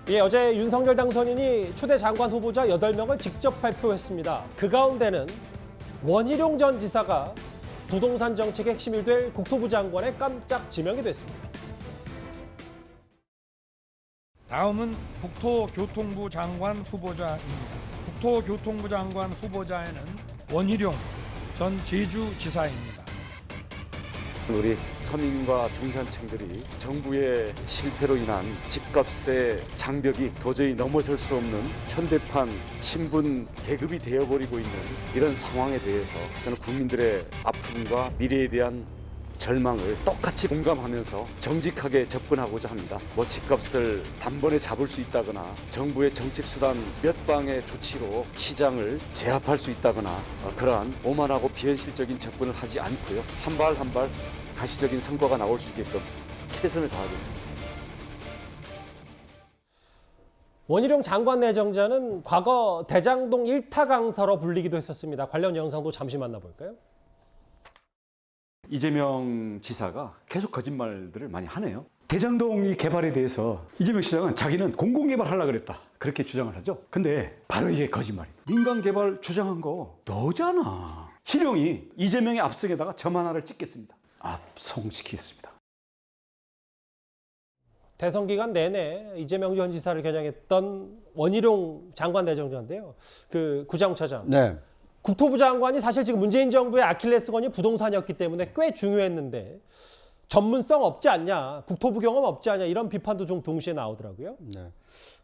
예, 어제 윤석열 당선인이 초대 장관 후보자 8명을 직접 발표했습니다. 그 가운데는 원희룡 전 지사가 부동산 정책의 핵심이 될 국토부 장관에 깜짝 지명이 됐습니다. 다음은 국토교통부 장관 후보자입니다. 국토교통부 장관 후보자에는 원희룡 전 제주지사입니다. 우리 서민과 중산층들이 정부의 실패로 인한 집값의 장벽이 도저히 넘어설 수 없는 현대판 신분 계급이 되어버리고 있는 이런 상황에 대해서 저는 국민들의 아픔과 미래에 대한 절망을 똑같이 공감하면서 정직하게 접근하고자 합니다. 뭐 집값을 단번에 잡을 수 있다거나 정부의 정책수단 몇 방의 조치로 시장을 제압할 수 있다거나 그러한 오만하고 비현실적인 접근을 하지 않고요. 한 발 한 발 가시적인 성과가 나올 수 있게끔 최선을 다하겠습니다. 원희룡 장관 내정자는 과거 대장동 일타 강사로 불리기도 했었습니다. 관련 영상도 잠시 만나볼까요? 이재명 지사가 계속 거짓말들을 많이 하네요. 대장동이 개발에 대해서 이재명 시장은 자기는 공공개발하려고 그랬다, 그렇게 주장을 하죠. 근데 바로 이게 거짓말이에요. 민간개발 주장한 거 너잖아. 희룡이 이재명의 압승에다가 점 하나를 찍겠습니다. 압송시키겠습니다. 대선 기간 내내 이재명 전 지사를 겨냥했던 원희룡 장관 내정자인데요. 그 구자웅차장. 네. 국토부 장관이 사실 지금 문재인 정부의 아킬레스건이 부동산이었기 때문에 꽤 중요했는데 전문성 없지 않냐, 국토부 경험 없지 않냐 이런 비판도 좀 동시에 나오더라고요. 네.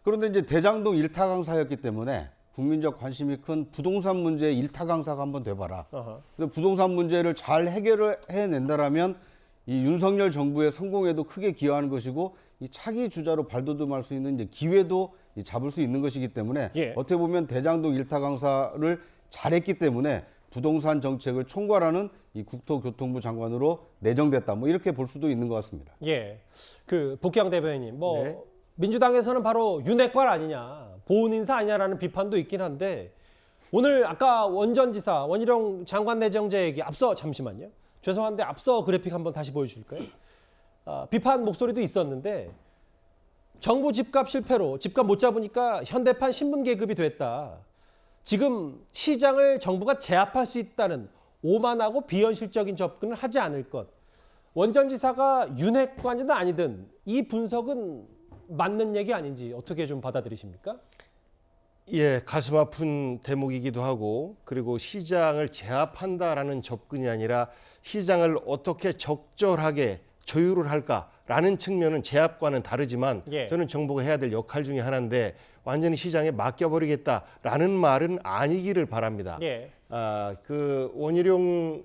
그런데 이제 대장동 일타 강사였기 때문에 국민적 관심이 큰 부동산 문제의 일타 강사가 한번 돼봐라. 그래서 부동산 문제를 잘 해결을 해낸다라면 이 윤석열 정부의 성공에도 크게 기여하는 것이고 이 차기 주자로 발돋움할 수 있는 이제 기회도 잡을 수 있는 것이기 때문에 어떻게 보면 대장동 일타 강사를 잘했기 때문에 부동산 정책을 총괄하는 이 국토교통부 장관으로 내정됐다. 뭐 이렇게 볼 수도 있는 것 같습니다. 예, 그 복귀양 대변인님, 민주당에서는 바로 윤핵관 아니냐, 보훈 인사 아니냐라는 비판도 있긴 한데 오늘 아까 원전지사 원희룡 장관 내정자 얘기 앞서 잠시만요. 죄송한데 앞서 그래픽 한번 다시 보여줄까요? 비판 목소리도 있었는데 정부 집값 실패로 집값 못 잡으니까 현대판 신분 계급이 됐다. 지금 시장을 정부가 제압할 수 있다는 오만하고 비현실적인 접근을 하지 않을 것. 원전지사가 윤핵관이든 아니든 이 분석은 맞는 얘기 아닌지 어떻게 좀 받아들이십니까? 예, 가슴 아픈 대목이기도 하고 그리고 시장을 제압한다라는 접근이 아니라 시장을 어떻게 적절하게 조율을 할까라는 측면은 제압과는 다르지만 저는 정부가 해야 될 역할 중에 하나인데 완전히 시장에 맡겨버리겠다라는 말은 아니기를 바랍니다. 그 원희룡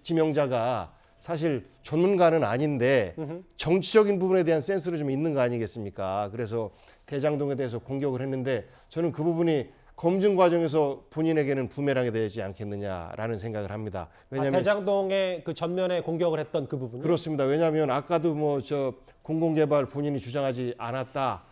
지명자가 사실 전문가는 아닌데 정치적인 부분에 대한 센스는 좀 있는 거 아니겠습니까? 그래서 대장동에 대해서 공격을 했는데 저는 그 부분이 검증 과정에서 본인에게는 부메랑이 되지 않겠느냐라는 생각을 합니다. 왜냐하면 대장동의 그 전면에 공격을 했던 그 부분이? 그렇습니다. 왜냐하면 아까도 뭐 저 공공개발 본인이 주장하지 않았다,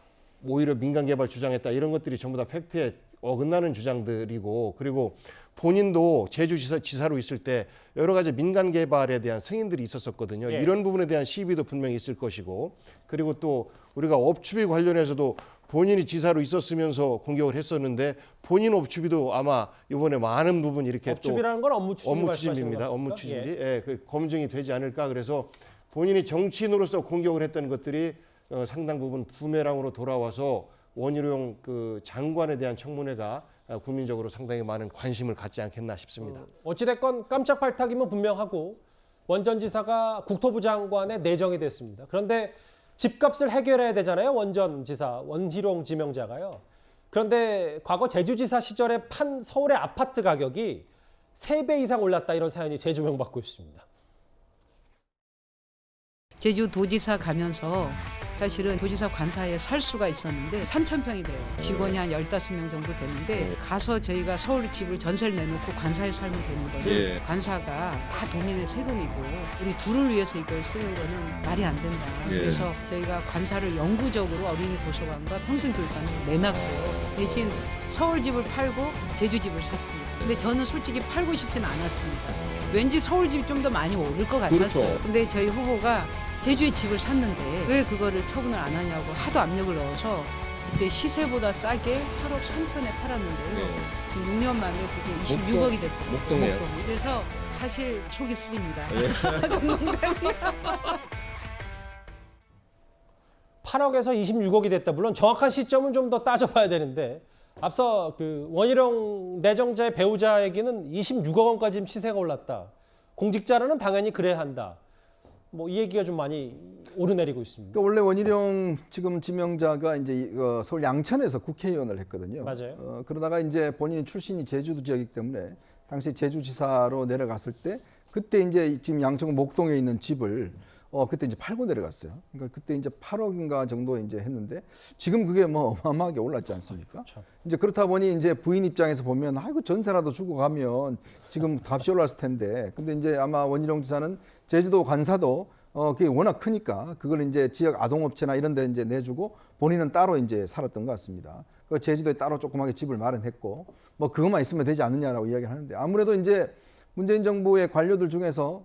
오히려 민간개발 주장했다 이런 것들이 전부 다 팩트에 어긋나는 주장들이고 그리고 본인도 제주지사로 있을 때 여러 가지 민간 개발에 대한 승인들이 있었었거든요. 이런 부분에 대한 시비도 분명히 있을 것이고 그리고 또 우리가 업추비 관련해서도 본인이 지사로 있었으면서 공격을 했었는데 본인 업추비도 아마 이번에 많은 부분 이렇게 업추비라는 건 업무 추진비입니다. 업무 추진비. 그 검증이 되지 않을까. 그래서 본인이 정치인으로서 공격을 했던 것들이 상당 부분 부메랑으로 돌아와서 원희룡 그 장관에 대한 청문회가 국민적으로 상당히 많은 관심을 갖지 않겠나 싶습니다. 어찌됐건 깜짝 발탁이면 분명하고 원전지사가 국토부 장관에 내정이 됐습니다. 그런데 집값을 해결해야 되잖아요. 원전지사 원희룡 지명자가요. 그런데 과거 제주지사 시절에 판 서울의 아파트 가격이 3배 이상 올랐다 이런 사연이 재조명받고 있습니다. 제주도지사 가면서 사실은 도지사 관사에 살 수가 있었는데 3,000평이 돼요. 직원이 한 15명 정도 되는데 가서 저희가 서울 집을 전세를 내놓고 관사에 살면 되는 거는 관사가 다 도민의 세금이고 우리 둘을 위해서 이걸 쓰는 거는 말이 안 된다. 그래서 저희가 관사를 영구적으로 어린이 도서관과 평생교육관을 내놨고요. 대신 서울 집을 팔고 제주 집을 샀습니다. 근데 저는 솔직히 팔고 싶진 않았습니다. 왠지 서울 집이 좀 더 많이 오를 것 같았어요. 근데 저희 후보가 제주에 집을 샀는데 왜 그거를 처분을 안 하냐고 하도 압력을 넣어서 그때 시세보다 싸게 8억 3천에 팔았는데요. 지금 6년 만에 그게 26억이 됐거든요. 목동이에요. 그래서 사실 속이 쓰립니다. 8억에서 26억이 됐다. 물론 정확한 시점은 좀 더 따져봐야 되는데 앞서 그 원희룡 내정자의 배우자 얘기는 26억 원까지 시세가 올랐다. 공직자라는 당연히 그래야 한다. 뭐 이 얘기가 좀 많이 오르내리고 있습니다. 그러니까 원래 원희룡 지금 지명자가 이제 서울 양천에서 국회의원을 했거든요. 맞아요. 그러다가 이제 본인이 출신이 제주도 지역이기 때문에 당시 제주지사로 내려갔을 때 그때 이제 지금 양천 목동에 있는 집을 그때 이제 팔고 내려갔어요. 그러니까 그때 이제 8억인가 정도 이제 했는데 지금 그게 뭐 어마어마하게 올랐지 않습니까? 이제 그렇다 보니 이제 부인 입장에서 보면 아이고 전세라도 주고 가면 지금 값이 올랐을 텐데 근데 이제 아마 원희룡 지사는 제주도 관사도 그게 워낙 크니까 그걸 이제 지역 아동업체나 이런 데 이제 내주고 본인은 따로 이제 살았던 것 같습니다. 그 제주도에 따로 조그맣게 집을 마련했고 뭐 그것만 있으면 되지 않느냐라고 이야기를 하는데 아무래도 이제 문재인 정부의 관료들 중에서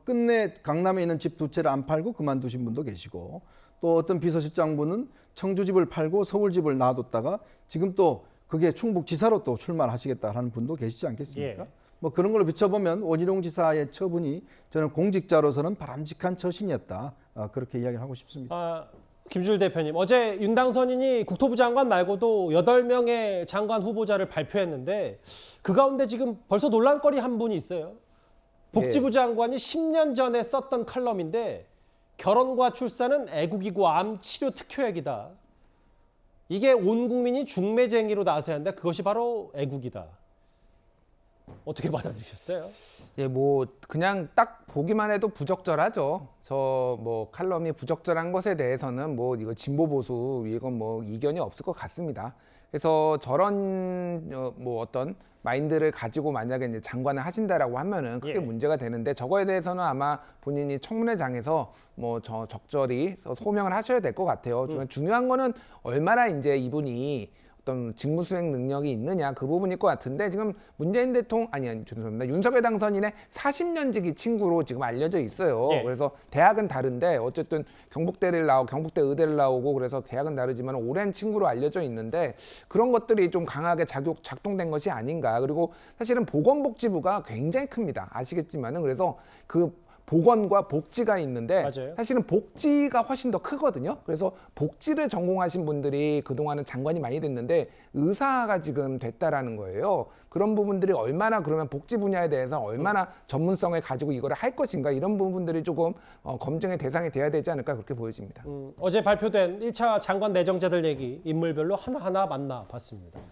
끝내 강남에 있는 집 2채를 안 팔고 그만두신 분도 계시고 또 어떤 비서실장분은 청주집을 팔고 서울집을 놔뒀다가 지금 또 그게 충북지사로 또 출마하시겠다는 분도 계시지 않겠습니까? 예. 뭐 그런 걸로 비춰보면 원희룡 지사의 처분이 저는 공직자로서는 바람직한 처신이었다. 그렇게 이야기를 하고 싶습니다. 김주일 대표님, 어제 윤당선인이 국토부 장관 말고도 8명의 장관 후보자를 발표했는데 그 가운데 지금 벌써 논란거리 한 분이 있어요. 복지부 장관이 10년 전에 썼던 칼럼인데 결혼과 출산은 애국이고 암 치료 특효약이다. 이게 온 국민이 중매쟁이로 나서야 한다. 그것이 바로 애국이다. 어떻게 받아들이셨어요? 예, 뭐 그냥 딱 보기만 해도 부적절하죠. 저 뭐 칼럼이 부적절한 것에 대해서는 뭐 이거 진보 보수 이건 뭐 이견이 없을 것 같습니다. 그래서 저런 뭐 어떤 마인드를 가지고 만약에 이제 장관을 하신다라고 하면은 크게 문제가 되는데 저거에 대해서는 아마 본인이 청문회장에서 뭐 적절히 소명을 하셔야 될 것 같아요. 중요한 거는 얼마나 이제 이분이 어떤 직무 수행 능력이 있느냐 그 부분일 것 같은데 지금 문재인 대통령 죄송합니다. 윤석열 당선인의 40년지기 친구로 지금 알려져 있어요. 예. 그래서 대학은 다른데 어쨌든 경북대 의대를 나오고 그래서 대학은 다르지만 오랜 친구로 알려져 있는데 그런 것들이 좀 강하게 작동된 것이 아닌가. 그리고 사실은 보건복지부가 굉장히 큽니다. 아시겠지만은 그래서 그 보건과 복지가 있는데 맞아요. 사실은 복지가 훨씬 더 크거든요. 그래서 복지를 전공하신 분들이 그동안은 장관이 많이 됐는데 의사가 지금 됐다라는 거예요. 그런 부분들이 얼마나 그러면 복지 분야에 대해서 얼마나 전문성을 가지고 이거를 할 것인가 이런 부분들이 조금 검증의 대상이 돼야 되지 않을까 그렇게 보여집니다. 어제 발표된 1차 장관 내정자들 얘기 인물별로 하나하나 만나봤습니다.